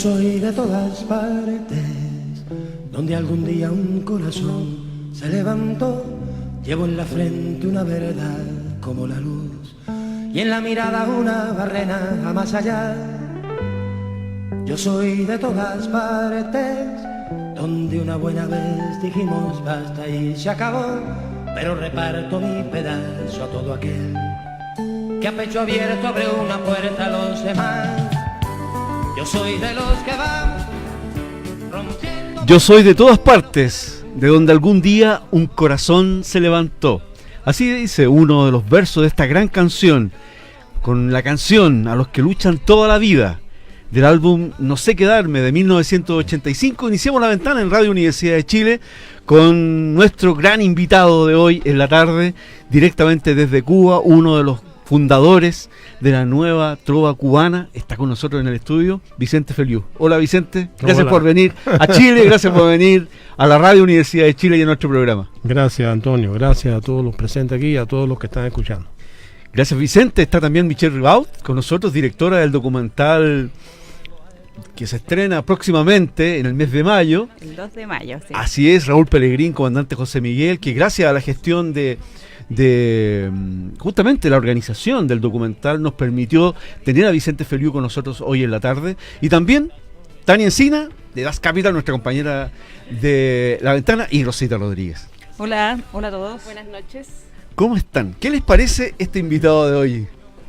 soy de todas partes, donde algún día un corazón se levantó. Llevo en la frente una verdad como la luz y en la mirada una barrena a más allá. Yo soy de todas partes, donde una buena vez dijimos basta y se acabó, pero reparto mi pedazo a todo aquel que a pecho abierto abre una puerta a los demás. Yo soy de los que van rompiendo. Yo soy de todas partes, de donde algún día un corazón se levantó. Así dice uno de los versos de esta gran canción, con la canción A los que luchan toda la vida, del álbum No sé quedarme de 1985. Iniciamos la ventana en Radio Universidad de Chile con nuestro gran invitado de hoy en la tarde, directamente desde Cuba, uno de los fundadores de la nueva trova cubana. Está con nosotros en el estudio Vicente Feliú. Hola Vicente, gracias por venir a Chile, gracias por venir a la Radio Universidad de Chile y a nuestro programa. Gracias Antonio, gracias a todos los presentes aquí y a todos los que están escuchando. Gracias Vicente. Está también Michelle Ribaud con nosotros, directora del documental que se estrena próximamente en el mes de mayo. El 2 de mayo, sí. Así es, Raúl Pelegrín, comandante José Miguel, que gracias a la gestión de justamente la organización del documental nos permitió tener a Vicente Feliú con nosotros hoy en la tarde. Y también Tania Encina, de Das Capital, nuestra compañera de La Ventana, y Rosita Rodríguez. Hola a todos. Buenas noches. ¿Cómo están? ¿Qué les parece este invitado de hoy?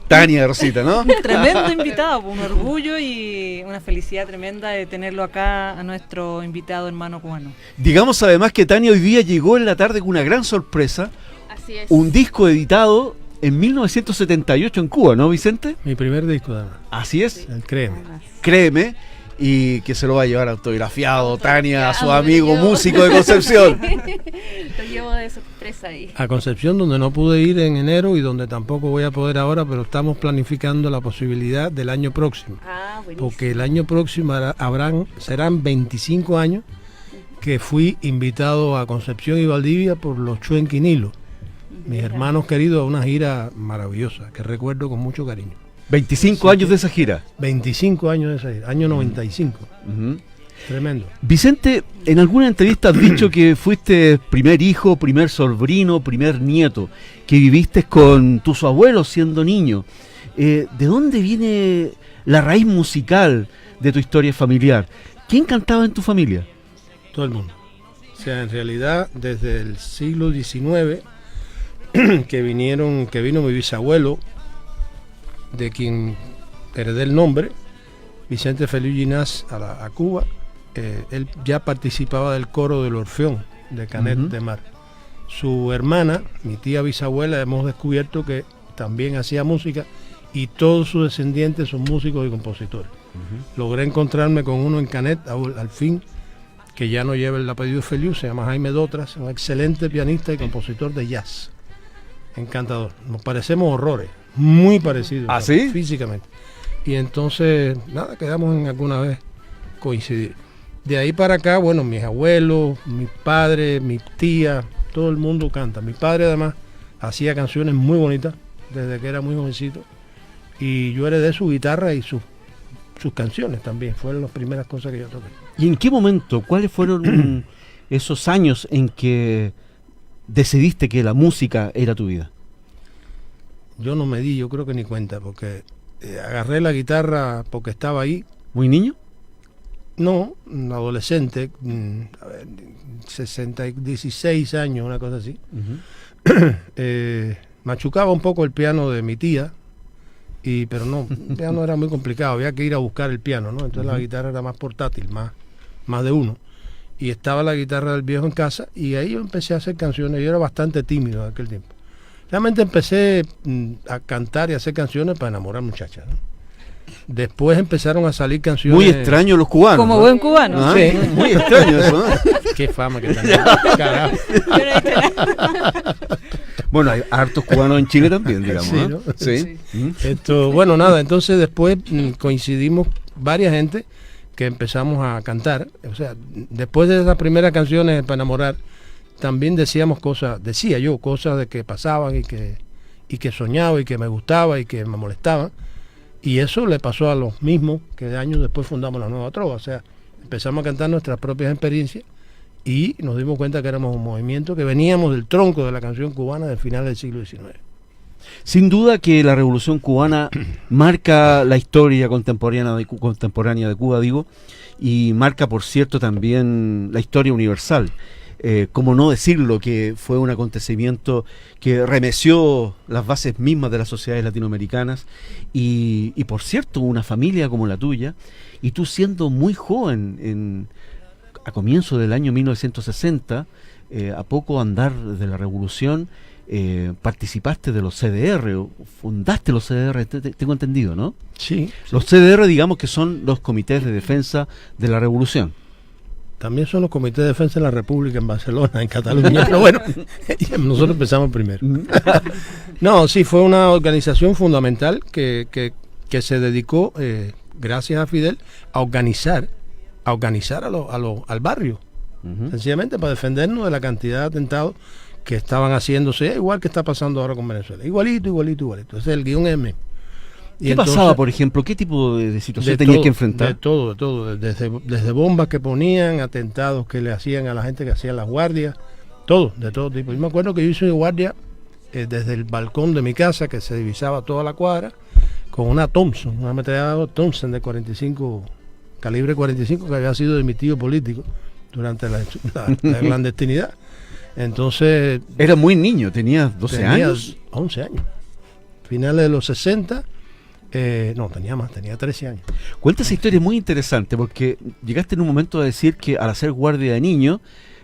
Tania, Rosita, ¿no? Tremendo invitado, un orgullo y una felicidad tremenda de tenerlo acá a nuestro invitado hermano cubano. Digamos además que Tania hoy día llegó en la tarde con una gran sorpresa. Así es. Un disco editado en 1978 en Cuba, ¿no, Vicente? Mi primer disco, además. Así es. El Créeme. Créeme, y que se lo va a llevar autografiado Tania a su Autografiado, amigo yo. músico de Concepción. Lo llevo de sorpresa ahí. A Concepción, donde no pude ir en enero y donde tampoco voy a poder ahora, pero estamos planificando la posibilidad del año próximo. Ah, buenísimo. Porque el año próximo serán 25 años que fui invitado a Concepción y Valdivia por los Chuenquinilos, mis hermanos queridos, a una gira maravillosa que recuerdo con mucho cariño. 25 años de esa gira. 25 años de esa gira, año 95. Ujú. Tremendo. Vicente, en alguna entrevista has dicho que fuiste primer hijo, primer sobrino, primer nieto, que viviste con tus abuelos siendo niño. ¿De dónde viene la raíz musical de tu historia familiar? ¿Quién cantaba en tu familia? Todo el mundo. O sea, en realidad, desde el siglo XIX, que vino mi bisabuelo, de quien heredé el nombre, Vicente Feliú Ginás, a Cuba. Él ya participaba del coro del Orfeón de Canet de Mar. Su hermana, mi tía bisabuela, hemos descubierto que también hacía música y todos sus descendientes son músicos y compositores. Logré encontrarme con uno en Canet al fin, que ya no lleva el apellido Feliú, se llama Jaime Dotras, un excelente pianista y compositor de jazz. Encantador. Nos parecemos horrores, muy parecidos. ¿Ah, sí? Físicamente. Y entonces, nada, quedamos en alguna vez coincidir. De ahí para acá, bueno, mis abuelos, mis padres, mis tías, todo el mundo canta. Mi padre además hacía canciones muy bonitas desde que era muy jovencito. Y yo heredé su guitarra y sus canciones también. Fueron las primeras cosas que yo toqué. ¿Y en qué momento, cuáles fueron esos años en que decidiste que la música era tu vida? Yo no me di, yo creo que ni cuenta, porque agarré la guitarra porque estaba ahí. ¿Muy niño? No, un adolescente, 16 años, una cosa así. Machucaba un poco el piano de mi tía, pero no, el piano era muy complicado, había que ir a buscar el piano, ¿no? Entonces la guitarra era más portátil, más de uno. Y estaba la guitarra del viejo en casa y ahí yo empecé a hacer canciones. Yo era bastante tímido en aquel tiempo. Realmente empecé a cantar y a hacer canciones para enamorar muchachas, ¿no? Después empezaron a salir canciones. Muy extraño los cubanos. Como ¿no? buen cubano. Ah, Sí. Muy extraño eso, ¿no? Qué fama que tenía. Carajo. Bueno, hay hartos cubanos en Chile también, digamos. Sí, ¿no? ¿no? Sí. Bueno, nada, entonces después coincidimos varias gente que empezamos a cantar. O sea, después de esas primeras canciones para enamorar, también decía yo cosas de que pasaban y que soñaba y que me gustaba y que me molestaban. Y eso le pasó a los mismos que años después fundamos la Nueva Trova. O sea, empezamos a cantar nuestras propias experiencias y nos dimos cuenta que éramos un movimiento que veníamos del tronco de la canción cubana del final del siglo XIX. Sin duda que la Revolución Cubana marca la historia contemporánea de Cuba, digo, y marca, por cierto, también la historia universal. Cómo no decirlo, que fue un acontecimiento que remeció las bases mismas de las sociedades latinoamericanas y por cierto, una familia como la tuya, y tú siendo muy joven, a comienzo del año 1960, a poco andar de la Revolución, participaste de los CDR, o fundaste los CDR, tengo entendido, ¿no? Sí. Los CDR, digamos que son los comités de defensa de la Revolución. También son los comités de defensa de la República en Barcelona, en Cataluña, pero bueno, nosotros empezamos primero. No, sí, fue una organización fundamental que se dedicó, gracias a Fidel, a organizar al barrio, sencillamente para defendernos de la cantidad de atentados que estaban haciéndose, igual que está pasando ahora con Venezuela, igualito. Ese es el guión M. ¿Qué pasaba, por ejemplo? ¿Qué tipo de situación tenías que enfrentar? De todo. Desde bombas que ponían, atentados que le hacían a la gente que hacía las guardias, de todo tipo. Yo me acuerdo que yo hice una guardia desde el balcón de mi casa, que se divisaba toda la cuadra, con una Thompson, una ametralladora Thompson de 45, calibre 45, que había sido de mi tío político durante la clandestinidad. Entonces... Era muy niño, tenías 12 años. 11 años. Finales de los 60... no, tenía más, tenía 13 años. Cuenta esa historia muy interesante, porque llegaste en un momento a decir que al hacer guardia de niño,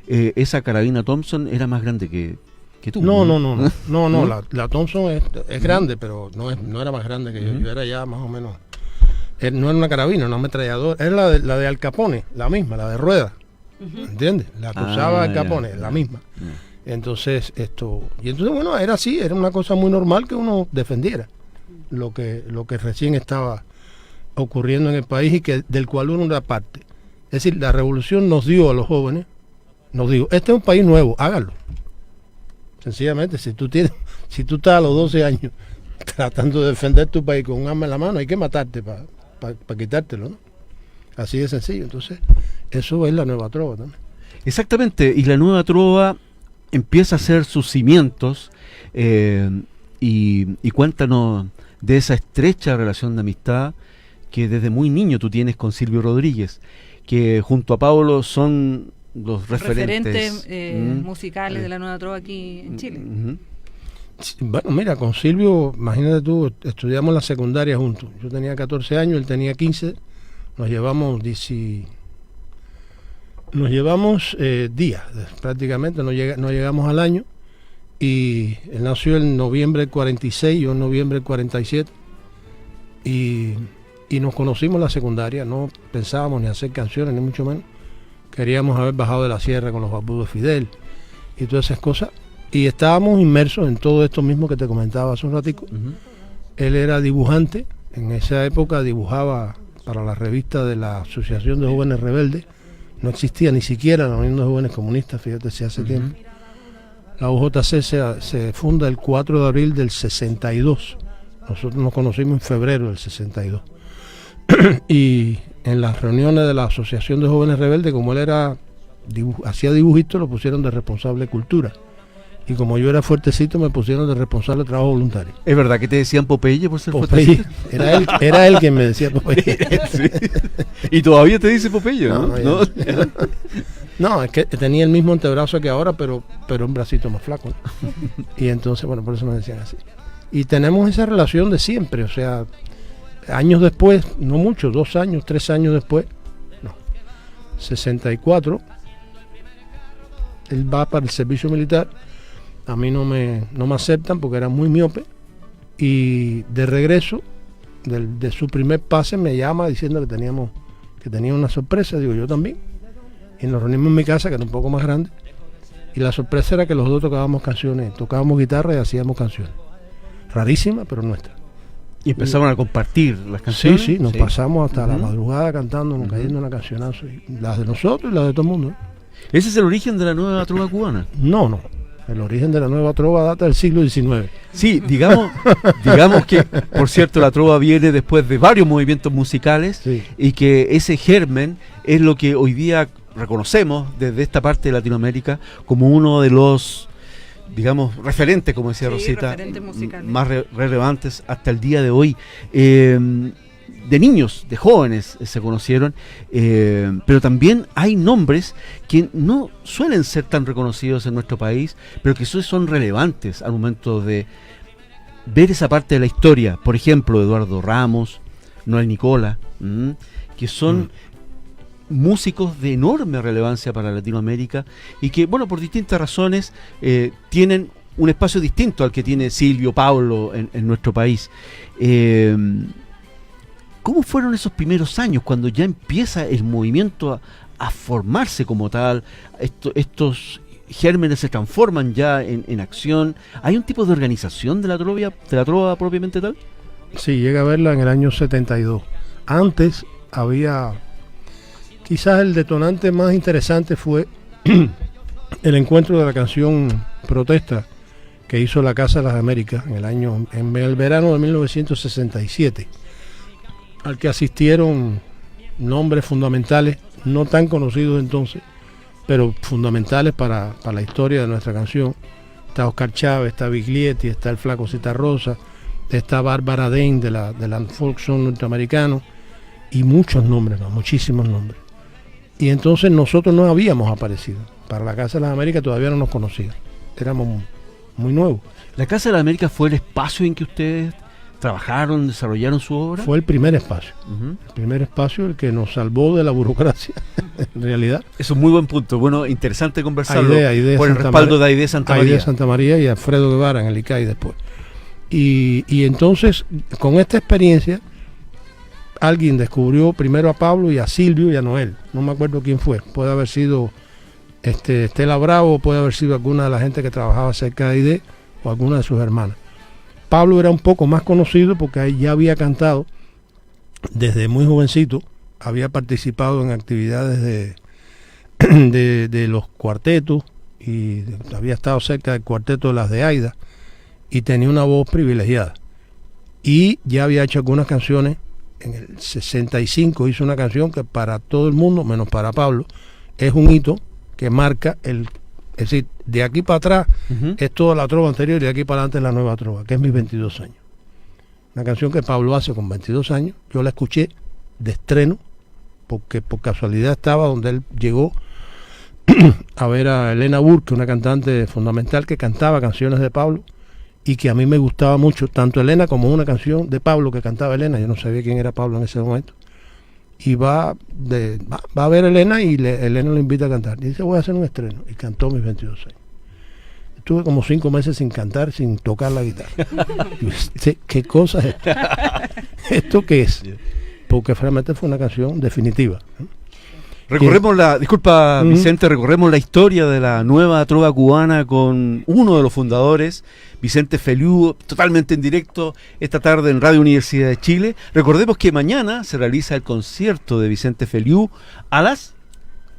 esa carabina Thompson era más grande que tú. No, la Thompson es grande, pero no era más grande que yo. Yo era ya más o menos... no era una carabina, una ametralladora. Era la de Al Capone, la misma, la de rueda. ¿Entiendes? La que usaba Al Capone, la misma. Entonces, bueno, era así, era una cosa muy normal que uno defendiera lo que recién estaba ocurriendo en el país y del cual uno era parte. Es decir, la revolución nos dio a los jóvenes, nos dijo, este es un país nuevo, hágalo. Sencillamente, si tú estás a los 12 años tratando de defender tu país con un arma en la mano, hay que matarte para quitártelo, ¿no? Así de sencillo. Entonces, eso es la Nueva Trova también. Exactamente, y la Nueva Trova empieza a hacer sus cimientos y cuéntanos de esa estrecha relación de amistad que desde muy niño tú tienes con Silvio Rodríguez, que junto a Pablo son los referentes musicales de la Nueva Trova aquí en Chile. Bueno, mira, con Silvio, imagínate tú, estudiamos la secundaria juntos. Yo tenía 14 años, él tenía 15, nos llevamos días, prácticamente, no llegamos al año. Y él nació en noviembre del 46, yo en noviembre del 47. Y nos conocimos en la secundaria, no pensábamos ni hacer canciones, ni mucho menos. Queríamos haber bajado de la sierra con los barbudos de Fidel y todas esas cosas. Y estábamos inmersos en todo esto mismo que te comentaba hace un ratico. Él era dibujante, en esa época dibujaba para la revista de la Asociación de Jóvenes Rebeldes. No existía ni siquiera la Unión de Jóvenes Comunistas, fíjate si hace tiempo. La UJC se funda el 4 de abril del 62. Nosotros nos conocimos en febrero del 62. Y en las reuniones de la Asociación de Jóvenes Rebeldes, como él hacía dibujitos, lo pusieron de responsable de cultura. Y como yo era fuertecito, me pusieron de responsable de trabajo voluntario. ¿Es verdad que te decían Popeye por ser Popeye? fuertecito? Era él quien me decía Popeye. Sí. Y todavía te dice Popeye, ¿no? No, es que tenía el mismo antebrazo que ahora, pero un bracito más flaco, ¿no? Y entonces, bueno, por eso me decían así. Y tenemos esa relación de siempre, o sea, años después, no mucho, 2 años, 3 años después, 64, él va para el servicio militar, a mí no me aceptan porque era muy miope, y de regreso, de su primer pase, me llama diciendo que tenía una sorpresa, digo, yo también. Y nos reunimos en mi casa, que era un poco más grande, y la sorpresa era que los dos tocábamos canciones, tocábamos guitarra y hacíamos canciones. Rarísimas, pero nuestras. Y empezaron a compartir las canciones. Sí, nos pasamos hasta la madrugada cantando, cayendo una cancionazo, y las de nosotros y las de todo el mundo. ¿Ese es el origen de la Nueva Trova cubana? No. El origen de la nueva trova data del siglo XIX. Sí, digamos que, por cierto, la trova viene después de varios movimientos musicales, Sí. y que ese germen es lo que hoy día reconocemos desde esta parte de Latinoamérica como uno de los, digamos, referentes, como decía Sí, Rosita, referentes musicales. más relevantes hasta el día de hoy. De niños, de jóvenes se conocieron, pero también hay nombres que no suelen ser tan reconocidos en nuestro país, pero que son relevantes al momento de ver esa parte de la historia. Por ejemplo, Eduardo Ramos, Noel Nicola, que son músicos de enorme relevancia para Latinoamérica y que, bueno, por distintas razones tienen un espacio distinto al que tiene Silvio, Pablo en nuestro país. ¿Cómo fueron esos primeros años cuando ya empieza el movimiento a formarse como tal? Estos gérmenes se transforman ya en acción. ¿Hay un tipo de organización de la trova propiamente tal? Sí, llega a verla en el año 72. Antes había, quizás el detonante más interesante fue el encuentro de la canción Protesta que hizo la Casa de las Américas en el verano de 1967, al que asistieron nombres fundamentales, no tan conocidos entonces, pero fundamentales para la historia de nuestra canción. Está Oscar Chávez, está Biglietti, está el Flaco Citarrosa, está Bárbara Dane de la folk song norteamericano, y muchos nombres más, muchísimos nombres. Y entonces nosotros no habíamos aparecido. Para la Casa de las Américas todavía no nos conocían. Éramos muy nuevos. ¿La Casa de la América fue el espacio en que ustedes trabajaron, desarrollaron su obra? Fue el primer espacio. Ujú. El primer espacio, el que nos salvó de la burocracia, en realidad. Eso es un muy buen punto. Bueno, interesante conversarlo Aide por el Santa respaldo María. de Aide Santa María. Aide Santa María y Alfredo Guevara en el ICAI después. Y entonces, con esta experiencia, alguien descubrió primero a Pablo y a Silvio y a Noel. No me acuerdo quién fue. Puede haber sido Estela Bravo, puede haber sido alguna de la gente que trabajaba cerca de Aide o alguna de sus hermanas. Pablo era un poco más conocido porque ahí ya había cantado desde muy jovencito, había participado en actividades de los cuartetos y había estado cerca del cuarteto de las de Aida y tenía una voz privilegiada. Y ya había hecho algunas canciones. En el 65 hizo una canción que para todo el mundo, menos para Pablo, es un hito que marca es decir, de aquí para atrás Ujú. es toda la trova anterior y de aquí para adelante es la nueva trova, que es mis 22 años. Una canción que Pablo hace con 22 años, yo la escuché de estreno, porque por casualidad estaba donde él llegó a ver a Elena Burke, una cantante fundamental que cantaba canciones de Pablo y que a mí me gustaba mucho, tanto Elena como una canción de Pablo que cantaba Elena, yo no sabía quién era Pablo en ese momento. Y va a ver a Elena y Elena lo invita a cantar. Y dice, voy a hacer un estreno. Y cantó mis 22 años. Estuve como 5 meses sin cantar, sin tocar la guitarra. Y yo, ¿qué cosa es esto? ¿Esto qué es? Porque realmente fue una canción definitiva. Recorremos disculpa Ujú. Vicente, recorremos la historia de la nueva trova cubana con uno de los fundadores, Vicente Feliú, totalmente en directo esta tarde en Radio Universidad de Chile. Recordemos que mañana se realiza el concierto de Vicente Feliú a las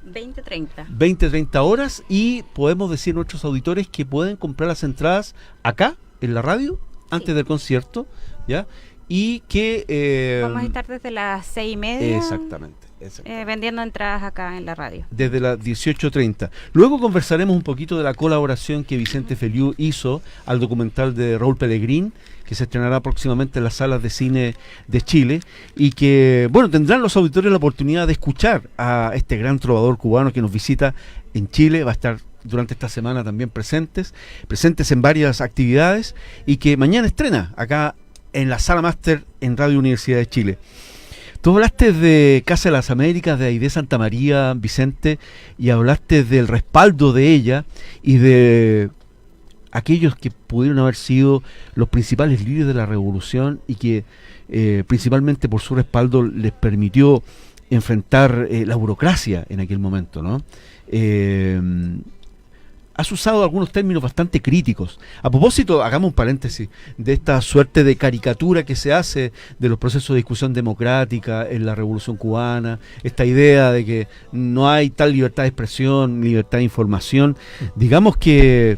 20:30. 20:30 horas y podemos decir a nuestros auditores que pueden comprar las entradas acá en la radio antes del concierto, ¿ya? Y que Vamos a estar desde las 6:30. exactamente. Vendiendo entradas acá en la radio. Desde las 18:30. Luego conversaremos un poquito de la colaboración que Vicente Feliú hizo al documental de Raúl Pellegrín, que se estrenará próximamente en las salas de cine de Chile y que, bueno, tendrán los auditores la oportunidad de escuchar a este gran trovador cubano que nos visita en Chile. Va a estar durante esta semana también presentes en varias actividades y que mañana estrena acá en la Sala Máster en Radio Universidad de Chile. Tú hablaste de Casa de las Américas, de Aide Santa María, Vicente, y hablaste del respaldo de ella y de aquellos que pudieron haber sido los principales líderes de la revolución y que principalmente por su respaldo les permitió enfrentar la burocracia en aquel momento, ¿no? Has usado algunos términos bastante críticos. A propósito, hagamos un paréntesis, de esta suerte de caricatura que se hace de los procesos de discusión democrática en la Revolución Cubana, esta idea de que no hay tal libertad de expresión, libertad de información. Digamos que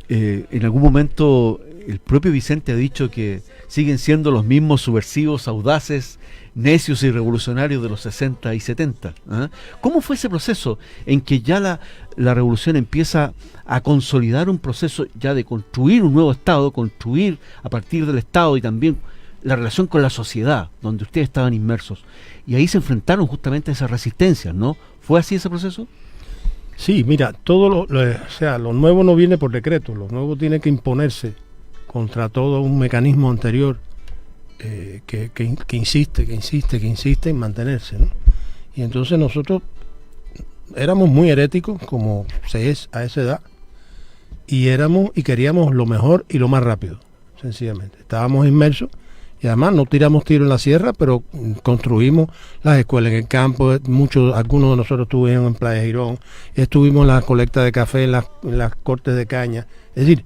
En algún momento el propio Vicente ha dicho que siguen siendo los mismos subversivos, audaces, necios y revolucionarios de los 60 y 70. ¿Ah? ¿Cómo fue ese proceso en que ya la revolución empieza a consolidar un proceso ya de construir un nuevo Estado, construir a partir del Estado y también la relación con la sociedad, donde ustedes estaban inmersos? Y ahí se enfrentaron justamente a esas resistencias, ¿no? ¿Fue así ese proceso? Sí, mira, lo nuevo no viene por decreto, lo nuevo tiene que imponerse contra todo un mecanismo anterior que insiste en mantenerse, ¿no? Y entonces nosotros éramos muy heréticos, como se es a esa edad, y queríamos lo mejor y lo más rápido, sencillamente. Estábamos inmersos y además no tiramos tiro en la sierra, pero construimos las escuelas en el campo. Algunos de nosotros estuvimos en Playa Girón, estuvimos en la colecta de café, en las cortes de caña. Es decir,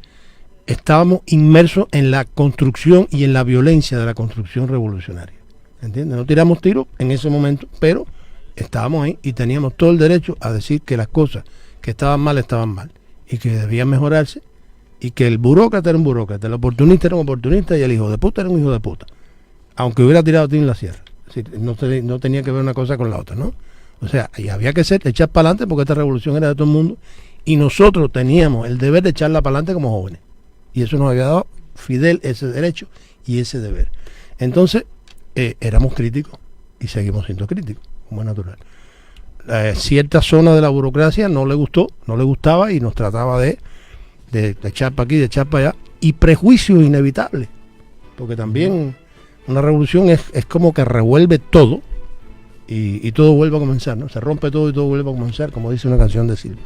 estábamos inmersos en la construcción y en la violencia de la construcción revolucionaria. ¿Entiendes? No tiramos tiro en ese momento, pero estábamos ahí y teníamos todo el derecho a decir que las cosas que estaban mal y que debían mejorarse, y que el burócrata era un burócrata, el oportunista era un oportunista y el hijo de puta era un hijo de puta, aunque hubiera tirado tiro en la sierra. Es decir, no tenía que ver una cosa con la otra, ¿no? O sea, y había que echar para adelante porque esta revolución era de todo el mundo y nosotros teníamos el deber de echarla para adelante como jóvenes. Y eso nos había dado Fidel ese derecho y ese deber. Entonces, éramos críticos y seguimos siendo críticos, como es natural. Cierta zona de la burocracia no le gustaba y nos trataba de echar para aquí, de echar para allá, y prejuicios inevitables, porque también una revolución es como que revuelve todo y todo vuelve a comenzar, ¿no? Se rompe todo y todo vuelve a comenzar, como dice una canción de Silvio.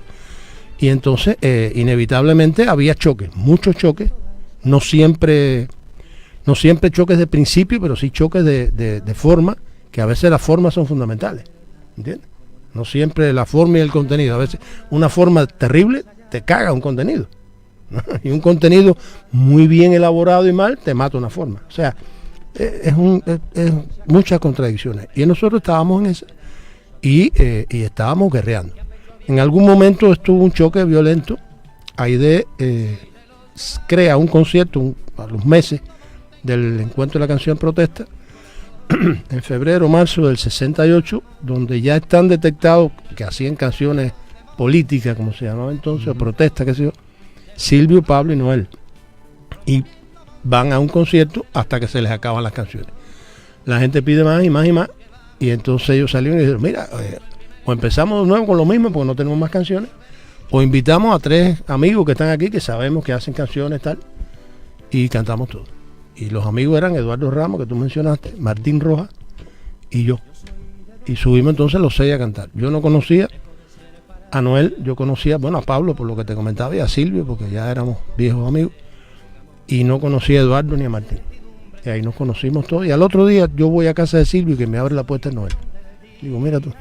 Y entonces, inevitablemente había choques, muchos choques, no siempre choques de principio, pero sí choques de forma, que a veces las formas son fundamentales, ¿entiendes? No siempre la forma y el contenido, a veces una forma terrible te caga un contenido, ¿no? Y un contenido muy bien elaborado y mal te mata una forma. O sea, es muchas contradicciones. Y nosotros estábamos en eso y estábamos guerreando. En algún momento estuvo un choque violento. Aide crea un concierto a los meses del encuentro de la canción Protesta, en febrero, marzo del 68, donde ya están detectados que hacían canciones políticas, como se llamaba entonces, o protesta, qué sé yo, Silvio, Pablo y Noel. Y van a un concierto hasta que se les acaban las canciones. La gente pide más y más y más, y entonces ellos salieron y dijeron, mira, o empezamos de nuevo con lo mismo porque no tenemos más canciones, o invitamos a 3 amigos que están aquí que sabemos que hacen canciones tal, y cantamos todo. Y los amigos eran Eduardo Ramos, que tú mencionaste, Martín Rojas y yo. Y subimos entonces los 6 a cantar. Yo no conocía a Noel, yo conocía, bueno, a Pablo por lo que te comentaba y a Silvio porque ya éramos viejos amigos, y no conocía a Eduardo ni a Martín. Y ahí nos conocimos todos, y al otro día yo voy a casa de Silvio y que me abre la puerta Noel. Digo, mira tú.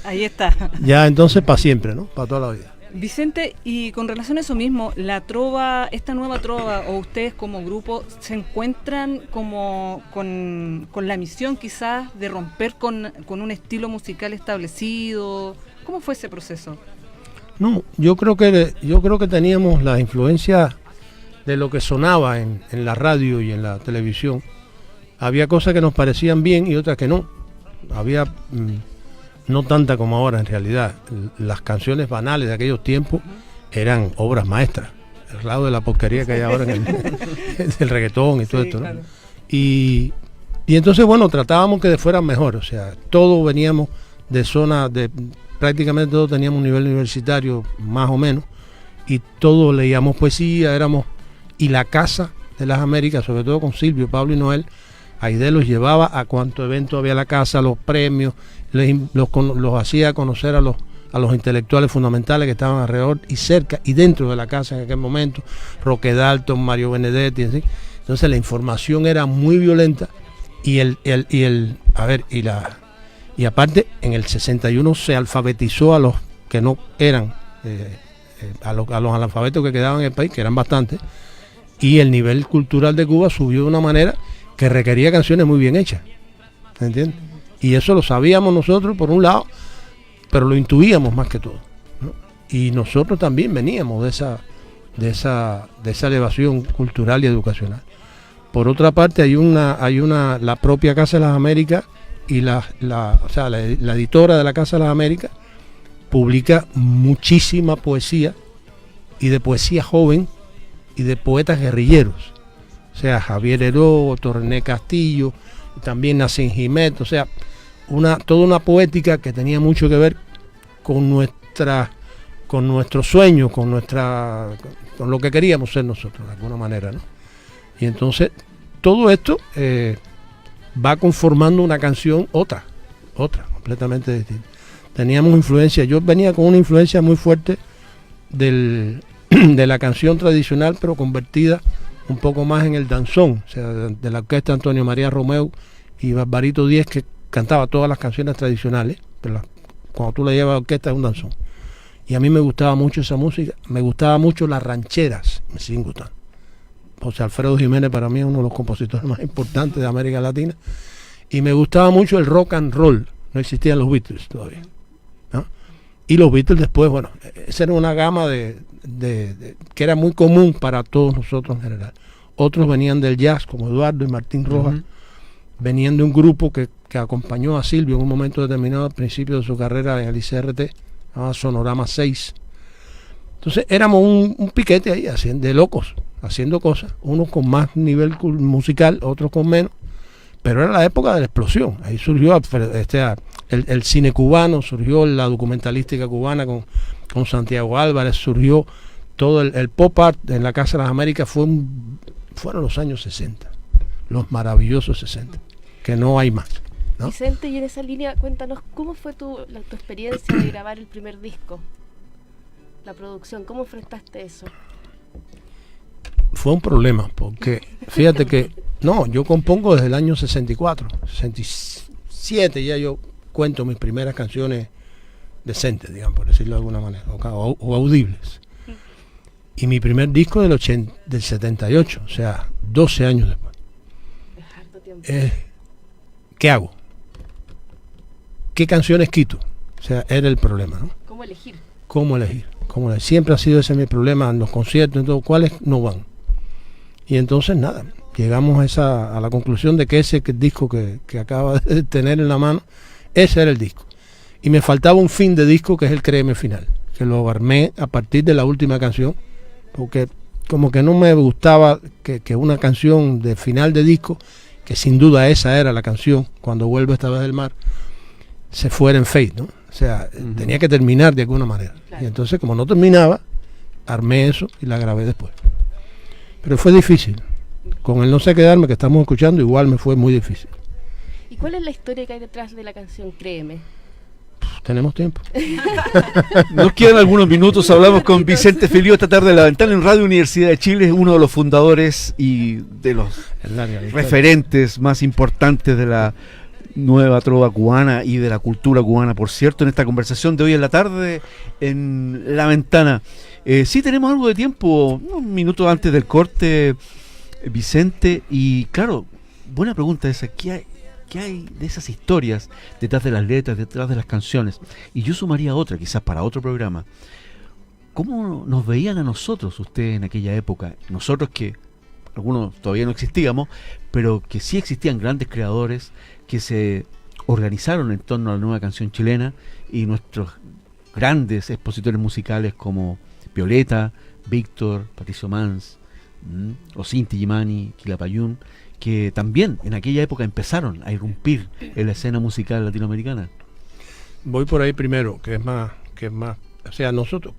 Ahí está. Ya entonces para siempre, ¿no? Para toda la vida. Vicente, y con relación a eso mismo, la trova, esta nueva trova, o ustedes como grupo, ¿se encuentran como con la misión quizás de romper con un estilo musical establecido? ¿Cómo fue ese proceso? No, yo creo que teníamos la influencia de lo que sonaba en la radio y en la televisión. Había cosas que nos parecían bien y otras que no. Había no tanta como ahora en realidad. Las canciones banales de aquellos tiempos eran obras maestras, al lado de la porquería que hay ahora en el reggaetón y todo esto, ¿no? Claro. Y entonces, bueno, tratábamos que fueran mejor, o sea, todos veníamos de zona de, prácticamente todos teníamos un nivel universitario más o menos, y todos leíamos poesía, y la Casa de las Américas, sobre todo con Silvio, Pablo y Noel, Aide los llevaba a cuánto evento había la casa, los premios, los hacía conocer a los intelectuales fundamentales que estaban alrededor y cerca y dentro de la casa en aquel momento, Roque Dalton, Mario Benedetti, así. Entonces la información era muy violenta y aparte en el 61 se alfabetizó a los que no eran, a los analfabetos que quedaban en el país, que eran bastantes, y el nivel cultural de Cuba subió de una manera que requería canciones muy bien hechas, ¿entiendes? Y eso lo sabíamos nosotros por un lado, pero lo intuíamos más que todo, ¿no? Y nosotros también veníamos de esa elevación cultural y educacional. Por otra parte, hay la propia Casa de las Américas y la editora de la Casa de las Américas publica muchísima poesía, y de poesía joven y de poetas guerrilleros, o sea, Javier Heró, Torné Castillo, también Nassim Jiménez, o sea, toda una poética que tenía mucho que ver con nuestros sueños, con lo que queríamos ser nosotros, de alguna manera, ¿no? Y entonces todo esto va conformando una canción, otra, completamente distinta. Teníamos influencia, yo venía con una influencia muy fuerte de la canción tradicional, pero convertida un poco más en el danzón, o sea, de la orquesta Antonio María Romeu y Barbarito Díez, que cantaba todas las canciones tradicionales, pero cuando tú le llevas a la orquesta es un danzón. Y a mí me gustaba mucho esa música, me gustaba mucho las rancheras, me siguen gustando. José Alfredo Jiménez para mí es uno de los compositores más importantes de América Latina, y me gustaba mucho el rock and roll, no existían los Beatles todavía, ¿no? Y los Beatles después, bueno, esa era una gama que era muy común para todos nosotros en general. Otros venían del jazz, como Eduardo y Martín Rojas, venían de un grupo que acompañó a Silvio en un momento determinado al principio de su carrera en el ICRT, llamado Sonorama 6. Entonces éramos un piquete ahí, de locos, haciendo cosas, unos con más nivel musical, otros con menos, pero era la época de la explosión. Ahí surgió el cine cubano, surgió la documentalística cubana con Santiago Álvarez, surgió todo el pop art en la Casa de las Américas. Fueron los años 60, los maravillosos 60, que no hay más, ¿no? Vicente, y en esa línea, cuéntanos, ¿cómo fue tu experiencia de grabar el primer disco? La producción, ¿cómo enfrentaste eso? Fue un problema, porque fíjate que, yo compongo desde el año 64, 67 ya yo cuento mis primeras canciones decentes, digamos, por decirlo de alguna manera, o audibles. Y mi primer disco del 78, o sea, 12 años después. Es harto tiempo. ¿Qué hago? ¿Qué canciones quito? O sea, era el problema, ¿no? ¿Cómo elegir? ¿Cómo elegir? Siempre ha sido ese mi problema en los conciertos, en todo, ¿cuáles no van? Y entonces nada, llegamos a la conclusión de que ese disco que acaba de tener en la mano, ese era el disco. Y me faltaba un fin de disco, que es el Créeme final, que lo armé a partir de la última canción, porque como que no me gustaba que una canción de final de disco, que sin duda esa era la canción, Cuando vuelvo esta vez del mar, se fuera en fade, ¿no? O sea, tenía que terminar de alguna manera. Claro. Y entonces, como no terminaba, armé eso y la grabé después. Pero fue difícil. Con el No sé quedarme, que estamos escuchando, igual me fue muy difícil. ¿Y cuál es la historia que hay detrás de la canción Créeme? Tenemos tiempo. Nos quedan algunos minutos. Hablamos con Vicente Feliu esta tarde en La Ventana en Radio Universidad de Chile, uno de los fundadores y de los referentes más importantes de la nueva trova cubana y de la cultura cubana, por cierto, en esta conversación de hoy en la tarde en La Ventana. Sí tenemos algo de tiempo, unos minutos antes del corte, Vicente, y claro, buena pregunta esa, ¿qué hay de esas historias detrás de las letras, detrás de las canciones? Y yo sumaría otra, quizás para otro programa. ¿Cómo nos veían a nosotros ustedes en aquella época? Nosotros que algunos todavía no existíamos, pero que sí existían grandes creadores que se organizaron en torno a la nueva canción chilena, y nuestros grandes expositores musicales como Violeta, Víctor, Patricio Mans, Osinti Gimani, Quilapayún, que también en aquella época empezaron a irrumpir en la escena musical latinoamericana. Voy por ahí primero, que es más, o sea, nosotros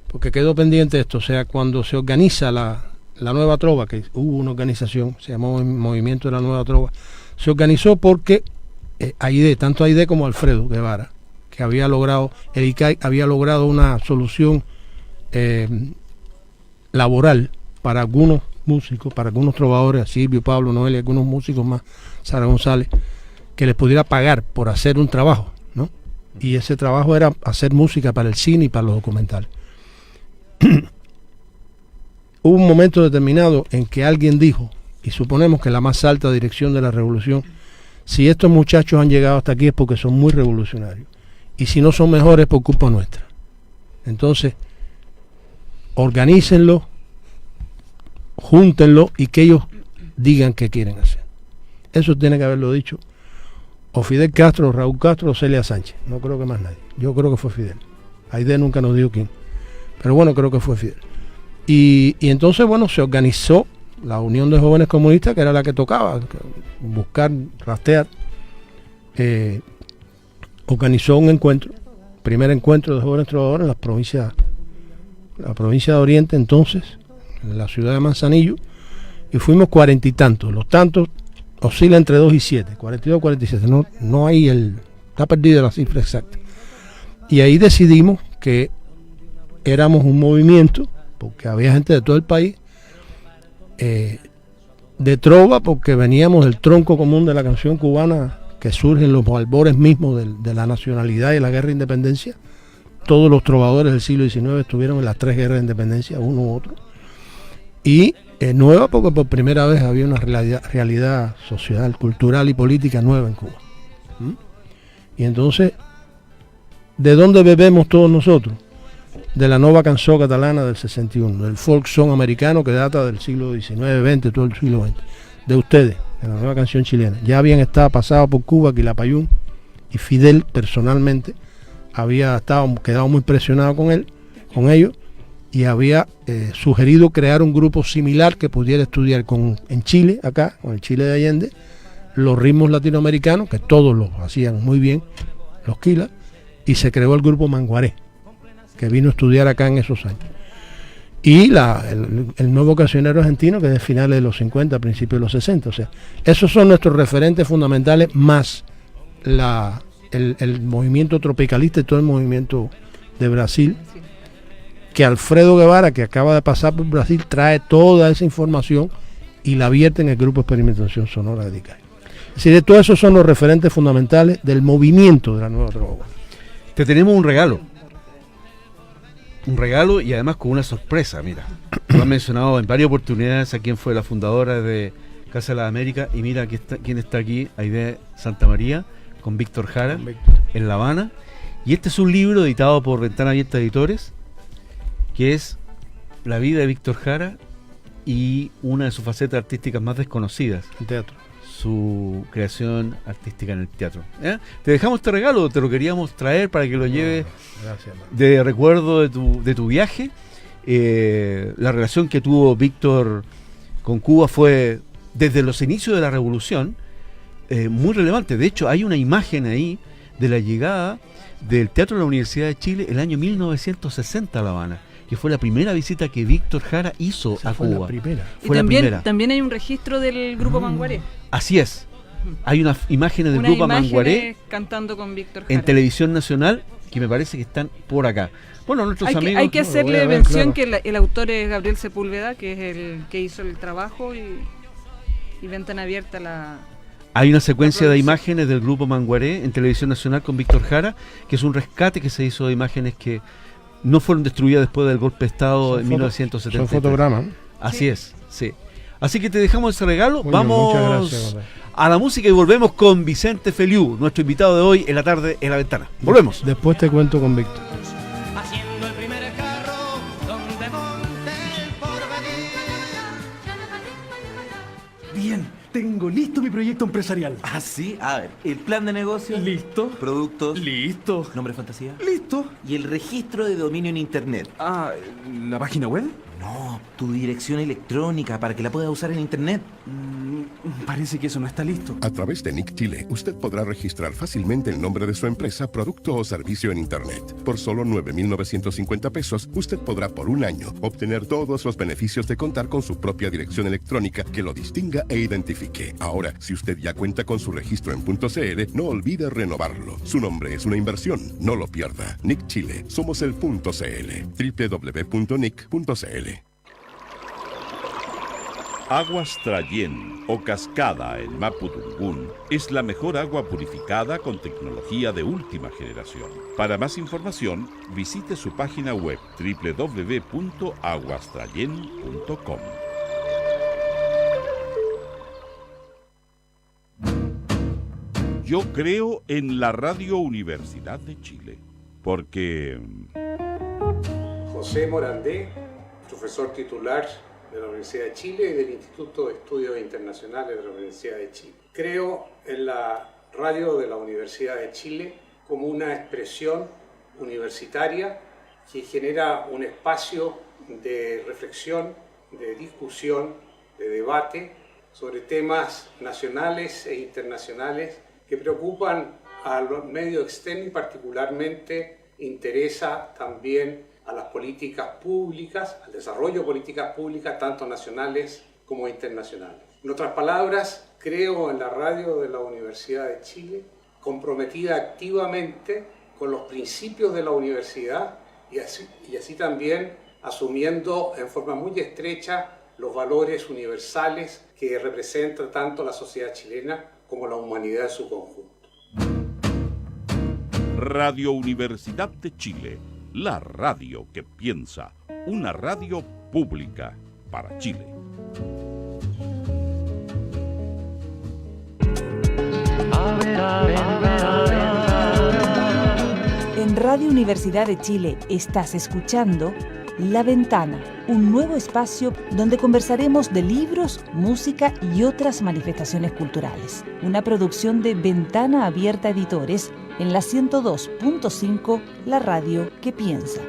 porque quedó pendiente esto, o sea, cuando se organiza la Nueva Trova, que hubo una organización, se llamó Movimiento de la Nueva Trova, se organizó porque tanto Aide como Alfredo Guevara, que había logrado, el ICAI había logrado una solución laboral para algunos músicos, para algunos trovadores, Silvio, Pablo, Noel y algunos músicos más, Sara González, que les pudiera pagar por hacer un trabajo, ¿no? Y ese trabajo era hacer música para el cine y para los documentales. Hubo un momento determinado en que alguien dijo, y suponemos que la más alta dirección de la revolución, si estos muchachos han llegado hasta aquí es porque son muy revolucionarios, y si no son mejores por culpa nuestra. Entonces organícenlo, júntenlo y que ellos digan qué quieren hacer. Eso tiene que haberlo dicho o Fidel Castro, o Raúl Castro o Celia Sánchez. No creo que más nadie. Yo creo que fue Fidel. Aide nunca nos dijo quién. Pero bueno, creo que fue Fidel. Y entonces, bueno, se organizó la Unión de Jóvenes Comunistas, que era la que tocaba, buscar, rastrear. Organizó un encuentro, primer encuentro de jóvenes trovadores en la provincia de Oriente, entonces, en la ciudad de Manzanillo, y fuimos 40 y tantos. Los tantos oscila entre 2 y 7, 42, 47, no hay está perdida la cifra exacta. Y ahí decidimos que éramos un movimiento, porque había gente de todo el país, de trova, porque veníamos del tronco común de la canción cubana que surge en los albores mismos de la nacionalidad y la guerra de independencia. Todos los trovadores del siglo XIX estuvieron en las 3 guerras de independencia, uno u otro. Y nueva porque por primera vez había una realidad social, cultural y política nueva en Cuba. Y entonces, ¿de dónde bebemos todos nosotros? De la nueva canción catalana del 61, del folk song americano que data del siglo XIX, XX, todo el siglo XX. De ustedes, de la nueva canción chilena. Ya habían estado pasados por Cuba, Quilapayún, y Fidel personalmente había quedado muy impresionado con ellos, y había sugerido crear un grupo similar que pudiera estudiar en Chile, acá, con el Chile de Allende, los ritmos latinoamericanos, que todos los hacían muy bien, los Quila, y se creó el grupo Manguaré, que vino a estudiar acá en esos años. Y el nuevo cancionero argentino, que es de finales de los 50, principios de los 60. O sea, esos son nuestros referentes fundamentales, más el movimiento tropicalista y todo el movimiento de Brasil, que Alfredo Guevara, que acaba de pasar por Brasil, trae toda esa información y la vierte en el grupo de experimentación sonora de DICAI. Es decir, todos esos son los referentes fundamentales del movimiento de la nueva trova. Te tenemos un regalo. Un regalo y además con una sorpresa, mira. Lo han mencionado en varias oportunidades a quién fue la fundadora de Casa de las Américas, y mira quién está aquí, Aide Santa María, con Víctor Jara, en La Habana. Y este es un libro editado por Ventana Abierta Editores, que es la vida de Víctor Jara y una de sus facetas artísticas más desconocidas. El teatro. Su creación artística en el teatro. Te dejamos este regalo, te lo queríamos traer para que lo lleves de recuerdo de tu viaje. La relación que tuvo Víctor con Cuba fue desde los inicios de la revolución muy relevante. De hecho, hay una imagen ahí de la llegada del Teatro de la Universidad de Chile el año 1960 a La Habana, que fue la primera visita que Víctor Jara hizo a Cuba. Fue la primera. También hay un registro del grupo Manguaré. Así es. Hay unas imágenes del grupo Manguaré cantando con Víctor Jara en Televisión Nacional, que me parece que están por acá. Bueno, nuestros amigos... Hay que hacerle mención que el autor es Gabriel Sepúlveda, que es el que hizo el trabajo, y Ventana Abierta la... Hay una secuencia de imágenes del grupo Manguaré en Televisión Nacional con Víctor Jara, que es un rescate que se hizo de imágenes que no fueron destruidas después del golpe de Estado en 1970. Son fotogramas. Así es, sí. Así que te dejamos ese regalo. Vamos gracias, a la música y volvemos con Vicente Feliú, nuestro invitado de hoy en la tarde en La Ventana. Volvemos. Después te cuento con Víctor. Haciendo el primer carro donde monte el porvenir. Bien, tengo listo mi proyecto empresarial. Ah, sí. A ver, el plan de negocio. Listo. Productos. Listo. Nombre de fantasía. Listo. Y el registro de dominio en internet. Ah, ¿la página web? No, tu dirección electrónica para que la puedas usar en internet. Parece que eso no está listo. A través de Nick Chile, usted podrá registrar fácilmente el nombre de su empresa, producto o servicio en Internet. Por solo 9,950 pesos, usted podrá por un año obtener todos los beneficios de contar con su propia dirección electrónica que lo distinga e identifique. Ahora, si usted ya cuenta con su registro en .cl, no olvide renovarlo. Su nombre es una inversión, no lo pierda. Nick Chile, somos el .cl. www.nick.cl. Aguas Trayén o Cascada en Mapudungún es la mejor agua purificada con tecnología de última generación. Para más información, visite su página web www.aguastrayen.com. Yo creo en la Radio Universidad de Chile, porque... José Morandé profesor titular de la Universidad de Chile y del Instituto de Estudios Internacionales de la Universidad de Chile. Creo en la radio de la Universidad de Chile como una expresión universitaria que genera un espacio de reflexión, de discusión, de debate sobre temas nacionales e internacionales que preocupan a los medios externos y particularmente interesa también a las políticas públicas, al desarrollo de políticas públicas tanto nacionales como internacionales. En otras palabras, creo en la radio de la Universidad de Chile, comprometida activamente con los principios de la universidad y así también asumiendo en forma muy estrecha los valores universales que representa tanto la sociedad chilena como la humanidad en su conjunto. Radio Universidad de Chile, la radio que piensa, una radio pública para Chile. En Radio Universidad de Chile estás escuchando La Ventana, un nuevo espacio donde conversaremos de libros, música y otras manifestaciones culturales. Una producción de Ventana Abierta Editores en la 102.5, la radio que piensa.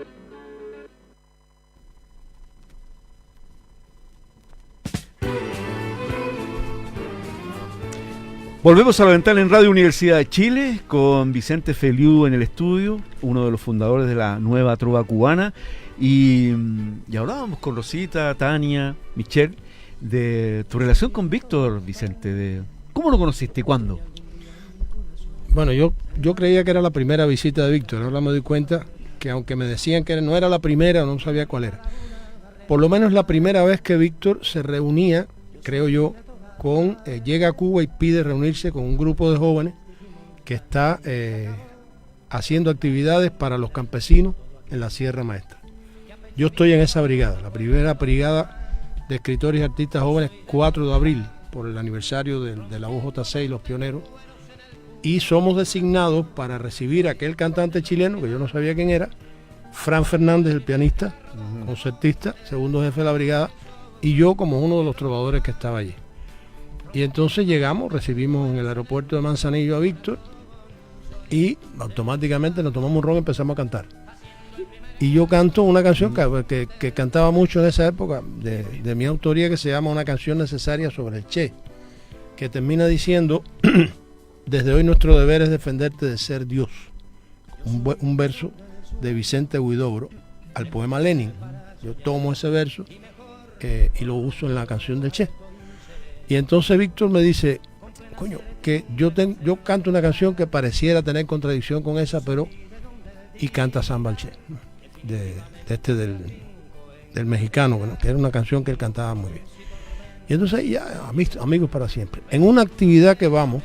Volvemos a La Ventana en Radio Universidad de Chile con Vicente Feliú en el estudio, uno de los fundadores de la nueva trova cubana. Y ahora vamos con Rosita, Tania, Michelle, de tu relación con Víctor, Vicente. ¿Cómo lo conociste y cuándo? Bueno, yo creía que era la primera visita de Víctor. Ahora me doy cuenta que aunque me decían que no era la primera, no sabía cuál era. Por lo menos la primera vez que Víctor se reunía, creo yo, llega a Cuba y pide reunirse con un grupo de jóvenes que está haciendo actividades para los campesinos en la Sierra Maestra. Yo estoy en esa brigada, la primera brigada de escritores y artistas jóvenes, 4 de abril, por el aniversario de la UJC y los pioneros, y somos designados para recibir a aquel cantante chileno, que yo no sabía quién era, Fran Fernández, el pianista, concertista, segundo jefe de la brigada, y yo como uno de los trovadores que estaba allí. Y entonces llegamos, recibimos en el aeropuerto de Manzanillo a Víctor y automáticamente nos tomamos un ron y empezamos a cantar. Y yo canto una canción que cantaba mucho en esa época, de mi autoría, que se llama Una canción necesaria sobre el Che, que termina diciendo, desde hoy nuestro deber es defenderte de ser Dios. Un verso de Vicente Huidobro al poema Lenin. Yo tomo ese verso y lo uso en la canción del Che. Y entonces Víctor me dice, coño, que yo canto una canción que pareciera tener contradicción con esa, y canta Samba al Che, del mexicano, bueno, que era una canción que él cantaba muy bien. Y entonces ya, amigos para siempre. En una actividad que vamos,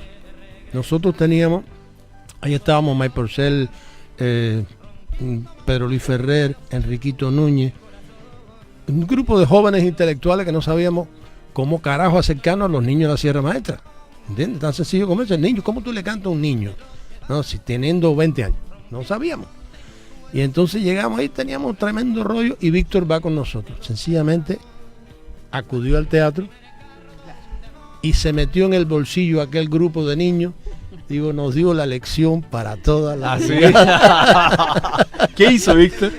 nosotros teníamos, ahí estábamos May Porcel, Pedro Luis Ferrer, Enriquito Núñez, un grupo de jóvenes intelectuales que no sabíamos cómo carajo acercarnos a los niños de la Sierra Maestra. ¿Entiendes? Tan sencillo como ese niño. ¿Cómo tú le cantas a un niño? No, si teniendo 20 años. No sabíamos. Y entonces llegamos ahí, teníamos un tremendo rollo y Víctor va con nosotros. Sencillamente acudió al teatro y se metió en el bolsillo aquel grupo de niños. Digo, nos dio la lección para toda la vida. ¿Qué hizo Víctor?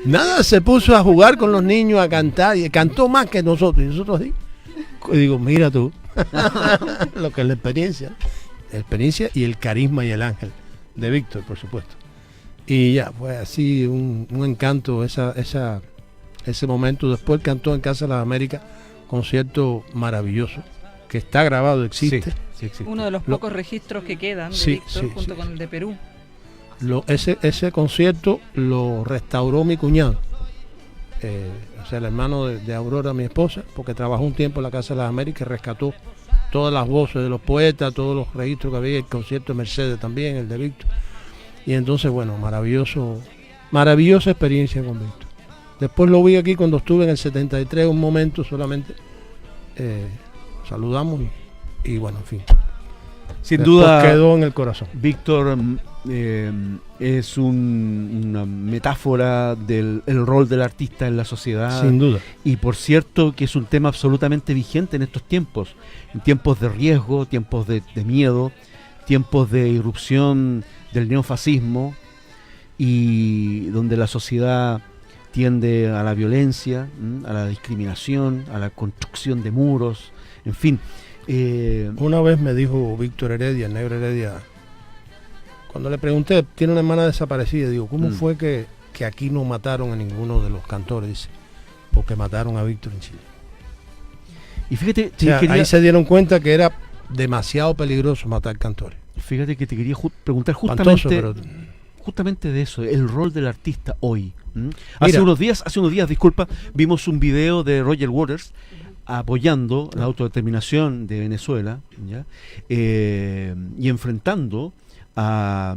Nada, se puso a jugar con los niños, a cantar, y cantó más que nosotros. Y nosotros así. Y digo, mira tú, lo que es la experiencia y el carisma y el ángel de Víctor, por supuesto. Y ya, fue así un encanto ese momento. Después cantó en Casa de las Américas, concierto maravilloso, que está grabado, existe. Sí, existe. Uno de los pocos registros que quedan de Víctor, junto con el de Perú. Ese concierto lo restauró mi cuñado. O sea, el hermano de Aurora, mi esposa, porque trabajó un tiempo en la Casa de las Américas, rescató todas las voces de los poetas, todos los registros que había, el concierto de Mercedes también, el de Víctor. Y entonces, bueno, maravillosa experiencia con Víctor. Después lo vi aquí cuando estuve en el 73, un momento solamente, saludamos y bueno, en fin. Sin Después duda quedó en el corazón. Víctor es una metáfora del el rol del artista en la sociedad. Sin duda. Y por cierto que es un tema absolutamente vigente en estos tiempos. En tiempos de riesgo, tiempos de miedo, tiempos de irrupción del neofascismo y donde la sociedad tiende a la violencia, a la discriminación, a la construcción de muros, en fin. Una vez me dijo Víctor Heredia, el negro Heredia, cuando le pregunté, tiene una hermana desaparecida, digo, ¿cómo fue que aquí no mataron a ninguno de los cantores? Dice, porque mataron a Víctor en Chile. Y fíjate, O sea, ahí se dieron cuenta que era demasiado peligroso matar cantores. Fíjate que te quería preguntar Espantoso, justamente de eso, el rol del artista hoy. Hace unos días, disculpa, vimos un video de Roger Waters apoyando la autodeterminación de Venezuela, ¿ya? Y enfrentando a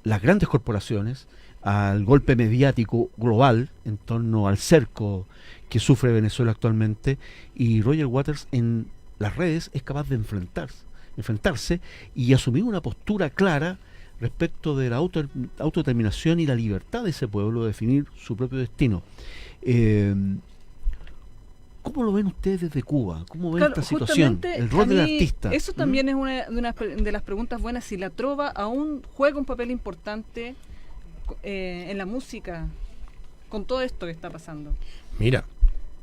las grandes corporaciones, al golpe mediático global en torno al cerco que sufre Venezuela actualmente, y Roger Waters en las redes es capaz de enfrentarse y asumir una postura clara respecto de la autodeterminación y la libertad de ese pueblo de definir su propio destino. ¿Cómo lo ven ustedes desde Cuba? ¿Cómo ven esta situación? El rol del artista. Eso también es una de las preguntas buenas, si la trova aún juega un papel importante en la música, con todo esto que está pasando. Mira,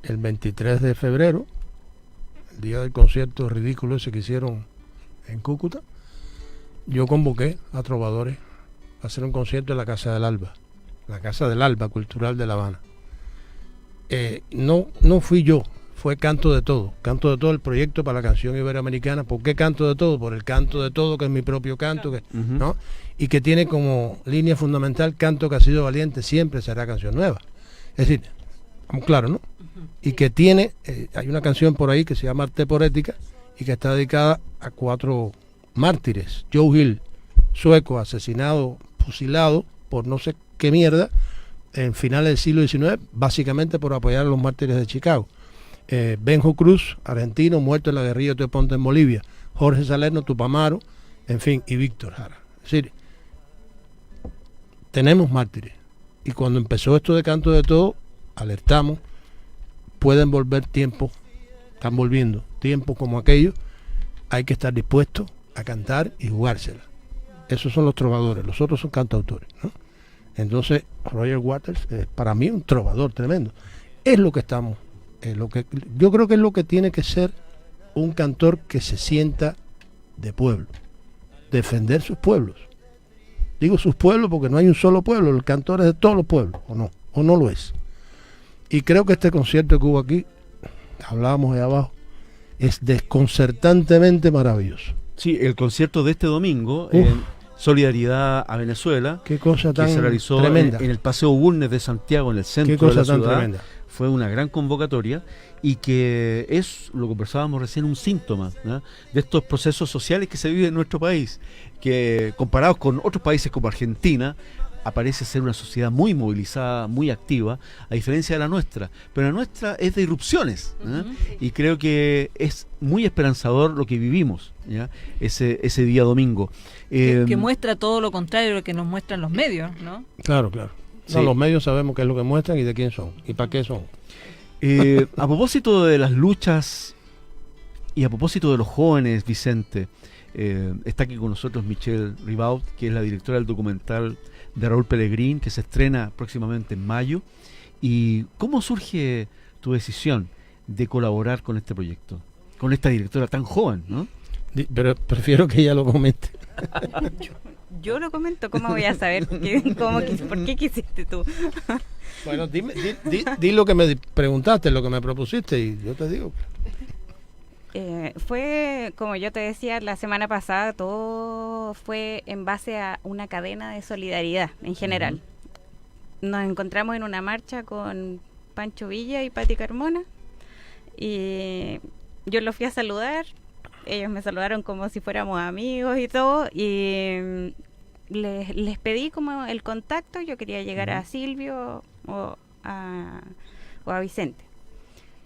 el 23 de febrero, el día del concierto ridículo ese que hicieron en Cúcuta, yo convoqué a trovadores a hacer un concierto en la Casa del Alba, la Casa del Alba Cultural de La Habana. No fui yo, fue Canto de Todo, el proyecto para la canción iberoamericana. ¿Por qué Canto de Todo? Por el canto de todo, que es mi propio canto, ¿no? Y que tiene como línea fundamental: canto que ha sido valiente, siempre será canción nueva. Es decir, claro, ¿no? Y que tiene, hay una canción por ahí que se llama Arte por Ética y que está dedicada a 4 mártires. Joe Hill, sueco, asesinado, fusilado por no sé qué mierda en finales del siglo XIX, básicamente por apoyar a los mártires de Chicago. Benjo Cruz, argentino, muerto en la guerrilla de Teoponte en Bolivia. Jorge Salerno, Tupamaro, en fin, y Víctor Jara. Es decir, tenemos mártires. Y cuando empezó esto de Canto de Todo, alertamos, pueden volver tiempos, están volviendo tiempos como aquellos, hay que estar dispuestos a cantar y jugársela. Esos son los trovadores, los otros son cantautores, ¿no? Entonces, Roger Waters es para mí un trovador tremendo. Es lo que estamos, yo creo que es lo que tiene que ser un cantor que se sienta de pueblo, defender sus pueblos. Digo sus pueblos porque no hay un solo pueblo, el cantor es de todos los pueblos, o no lo es. Y creo que este concierto que hubo aquí, hablábamos ahí abajo, es desconcertantemente maravilloso. Sí, el concierto de este domingo, en Solidaridad a Venezuela, qué cosa tan que se realizó tremenda en el Paseo Bulnes de Santiago, en el centro de la ciudad. Tremenda. Fue una gran convocatoria y que es, lo conversábamos recién, un síntoma, ¿no?, de estos procesos sociales que se viven en nuestro país, que comparados con otros países como Argentina, aparece ser una sociedad muy movilizada, muy activa, a diferencia de la nuestra. Pero la nuestra es de irrupciones, y creo que es muy esperanzador lo que vivimos, ¿ya?, ese día domingo. Que muestra todo lo contrario de lo que nos muestran los medios, ¿no? Claro. Sí. No, los medios sabemos qué es lo que muestran y de quién son y para qué son. A propósito de las luchas y a propósito de los jóvenes, Vicente, está aquí con nosotros Michelle Ribaud, que es la directora del documental de Raúl Pelegrín, que se estrena próximamente en mayo. ¿Y cómo surge tu decisión de colaborar con este proyecto, con esta directora tan joven, ¿no? Pero prefiero que ella lo comente. Yo lo comento, ¿cómo voy a saber por qué quisiste tú? Bueno, di lo que me preguntaste, lo que me propusiste, y yo te digo. Fue, como yo te decía la semana pasada, todo fue en base a una cadena de solidaridad en general. Nos encontramos en una marcha con Pancho Villa y Pati Carmona, y yo los fui a saludar. Ellos me saludaron como si fuéramos amigos y todo, y les pedí como el contacto. Yo quería llegar a Silvio o a Vicente.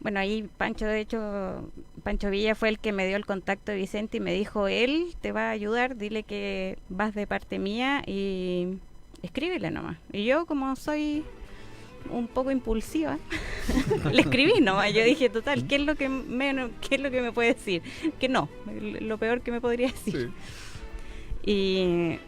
Bueno, ahí Pancho, de hecho, Pancho Villa fue el que me dio el contacto de Vicente y me dijo, él te va a ayudar, dile que vas de parte mía y escríbele nomás. Y yo, como soy un poco impulsiva, le escribí nomás. Yo dije, total, ¿qué es lo que me puede decir? Que no, lo peor que me podría decir. Sí. Y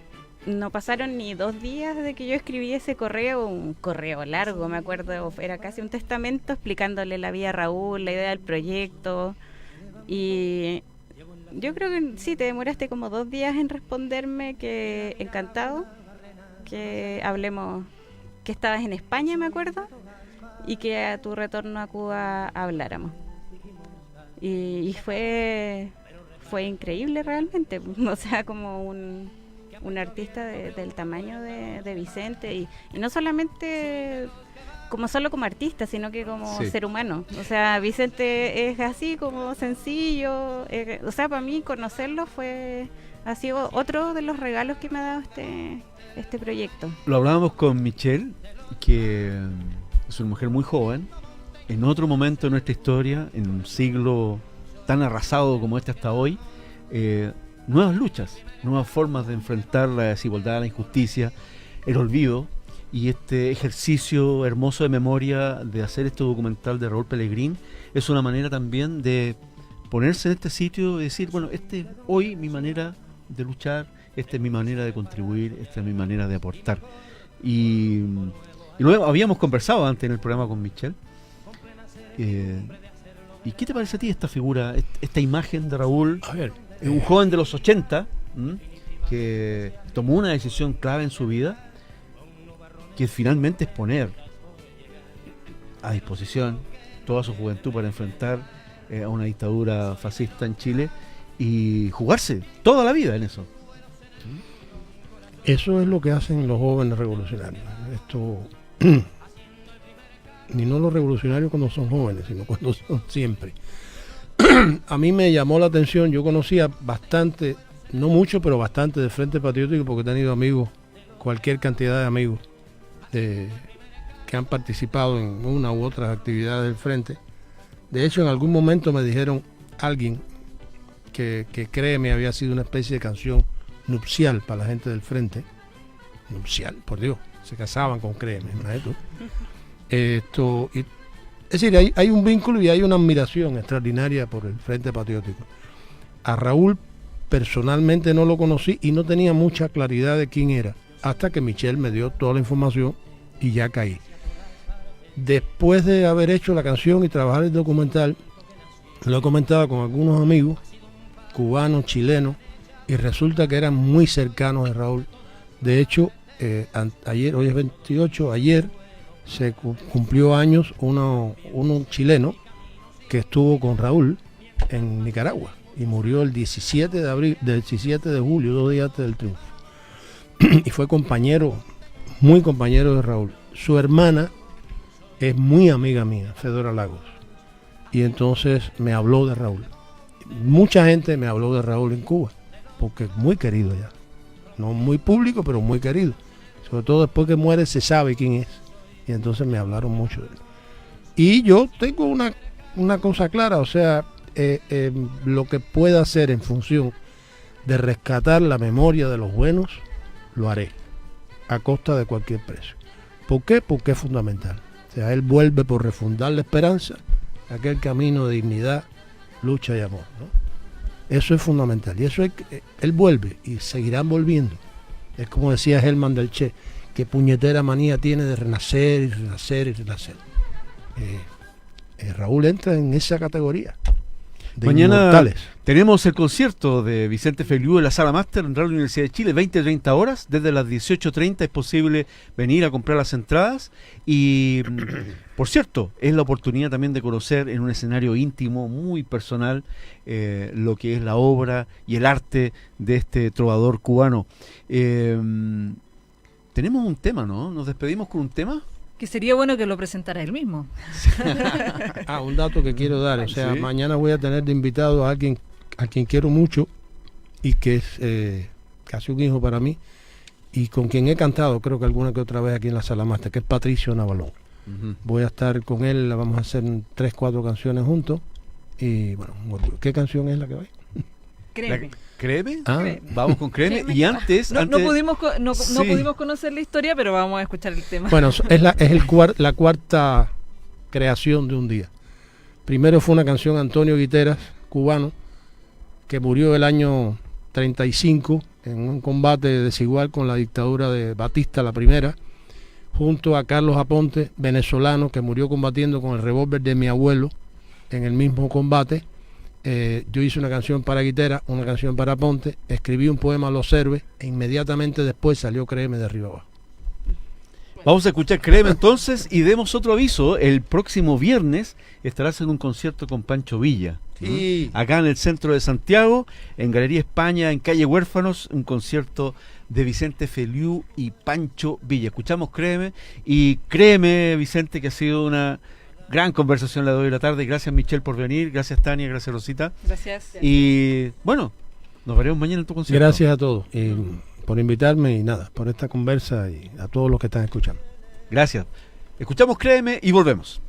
no pasaron ni 2 días de que yo escribí ese correo, un correo largo, me acuerdo, era casi un testamento explicándole la vida a Raúl, la idea del proyecto. Y yo creo que sí, te demoraste como 2 días en responderme, que encantado, que hablemos, que estabas en España, me acuerdo, y que a tu retorno a Cuba habláramos. Y fue increíble realmente, o sea, como un artista del tamaño de Vicente, y no solamente solo como artista, sino que como ser humano. O sea, Vicente es así como sencillo, o sea, para mí conocerlo ha sido otro de los regalos que me ha dado este proyecto. Lo hablábamos con Michelle, que es una mujer muy joven, en otro momento de nuestra historia, en un siglo tan arrasado como este hasta hoy, nuevas luchas, nuevas formas de enfrentar la desigualdad, la injusticia, el olvido, y este ejercicio hermoso de memoria de hacer este documental de Raúl Pelegrín es una manera también de ponerse en este sitio y decir, bueno, hoy mi manera de luchar, esta es mi manera de contribuir, esta es mi manera de aportar. Y luego habíamos conversado antes en el programa con Michelle. ¿Y qué te parece a ti esta figura, esta imagen de Raúl? A ver, un joven de los 80 que tomó una decisión clave en su vida, que finalmente es poner a disposición toda su juventud para enfrentar a una dictadura fascista en Chile y jugarse toda la vida en eso. Eso es lo que hacen los jóvenes revolucionarios. Esto, ni no los revolucionarios cuando son jóvenes, sino cuando son siempre. A mí me llamó la atención, yo conocía bastante, no mucho, pero bastante del Frente Patriótico, porque he tenido amigos, cualquier cantidad de amigos que han participado en una u otra actividad del Frente. De hecho, en algún momento me dijeron alguien que créeme había sido una especie de canción nupcial para la gente del Frente. Nupcial, por Dios, se casaban con créeme, esto. Es decir, hay un vínculo y hay una admiración extraordinaria por el Frente Patriótico. A Raúl personalmente no lo conocí y no tenía mucha claridad de quién era, hasta que Michelle me dio toda la información y ya caí. Después de haber hecho la canción y trabajar el documental, lo he comentado con algunos amigos, cubanos, chilenos, y resulta que eran muy cercanos de Raúl. De hecho, ayer, hoy es 28, ayer se cumplió años uno chileno que estuvo con Raúl en Nicaragua y murió el 17 de julio, 2 días antes del triunfo. Y fue muy compañero de Raúl. Su hermana es muy amiga mía, Fedora Lagos, y entonces me habló de Raúl. Mucha gente me habló de Raúl en Cuba, porque es muy querido ya. No muy público, pero muy querido. Sobre todo después que muere se sabe quién es. Y entonces me hablaron mucho de él. Y yo tengo una cosa clara, o sea, lo que pueda hacer en función de rescatar la memoria de los buenos, lo haré, a costa de cualquier precio. ¿Por qué? Porque es fundamental. O sea, él vuelve por refundar la esperanza, aquel camino de dignidad, lucha y amor, ¿no? Eso es fundamental. Y eso él vuelve y seguirán volviendo. Es como decía Germán del Che, que puñetera manía tiene de renacer y renacer y renacer. Raúl entra en esa categoría de mañana inmortales. Tenemos el concierto de Vicente Feliú en la Sala Máster en Radio Universidad de Chile, 20-30 horas, desde las 18:30 es posible venir a comprar las entradas y, por cierto, es la oportunidad también de conocer en un escenario íntimo, muy personal, lo que es la obra y el arte de este trovador cubano. Tenemos un tema, ¿no? ¿Nos despedimos con un tema? Que sería bueno que lo presentara él mismo. Un dato que quiero dar, o sea, ¿sí? Mañana voy a tener de invitado a alguien a quien quiero mucho y que es casi un hijo para mí y con quien he cantado creo que alguna que otra vez aquí en la Sala Máster, que es Patricio Navalón. Voy a estar con él, vamos a hacer 3, 4 canciones juntos. Y bueno, ¿qué canción es la que va? Créeme. ¿Créeme? Créeme. Vamos con Créeme. Y antes... No pudimos Sí. conocer la historia, pero vamos a escuchar el tema. Bueno, es la cuarta creación de un día. Primero fue una canción Antonio Guiteras, cubano, que murió el año 35 en un combate desigual con la dictadura de Batista, la primera, junto a Carlos Aponte, venezolano, que murió combatiendo con el revólver de mi abuelo en el mismo combate. Yo hice una canción para Guiteras, una canción para Aponte, escribí un poema a los héroes e inmediatamente después salió Créeme de arriba abajo. Vamos a escuchar Créeme entonces y demos otro aviso. El próximo viernes estarás en un concierto con Pancho Villa. Sí. Acá en el centro de Santiago, en Galería España, en Calle Huérfanos, un concierto de Vicente Feliú y Pancho Villa. Escuchamos Créeme y créeme, Vicente, que ha sido una gran conversación la de hoy de la tarde. Gracias, Michelle, por venir. Gracias, Tania. Gracias, Rosita. Gracias. Y bueno, nos veremos mañana en tu concierto. Gracias a todos por invitarme y nada, por esta conversa y a todos los que están escuchando. Gracias. Escuchamos Créeme y volvemos.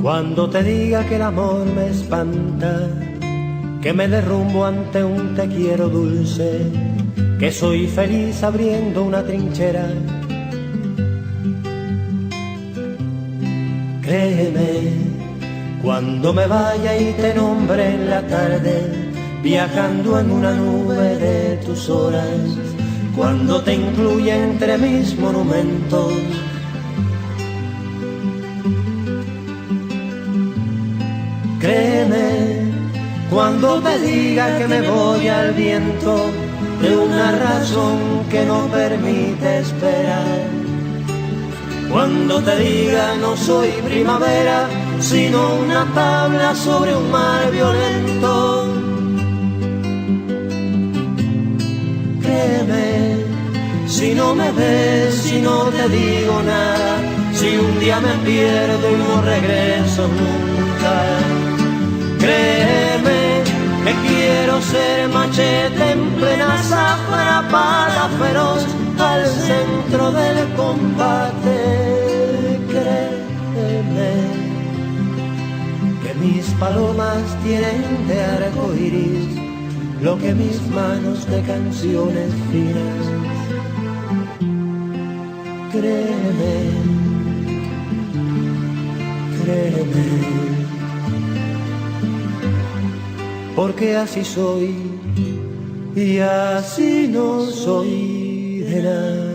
Cuando te diga que el amor me espanta, que me derrumbo ante un te quiero dulce, que soy feliz abriendo una trinchera. Créeme, cuando me vaya y te nombre en la tarde, viajando en una nube de tus horas, cuando te incluya entre mis monumentos. Créeme, cuando te diga que me voy al viento de una razón que no permite esperar. Cuando te diga no soy primavera, sino una tabla sobre un mar violento. Créeme, si no me ves, si no te digo nada, si un día me pierdo y no regreso nunca. Créeme, que quiero ser machete en plena zafra, pala feroz al centro del combate. Créeme, que mis palomas tienen de arco iris lo que mis manos de canciones finas. Créeme, créeme, porque así soy y así no soy de nada.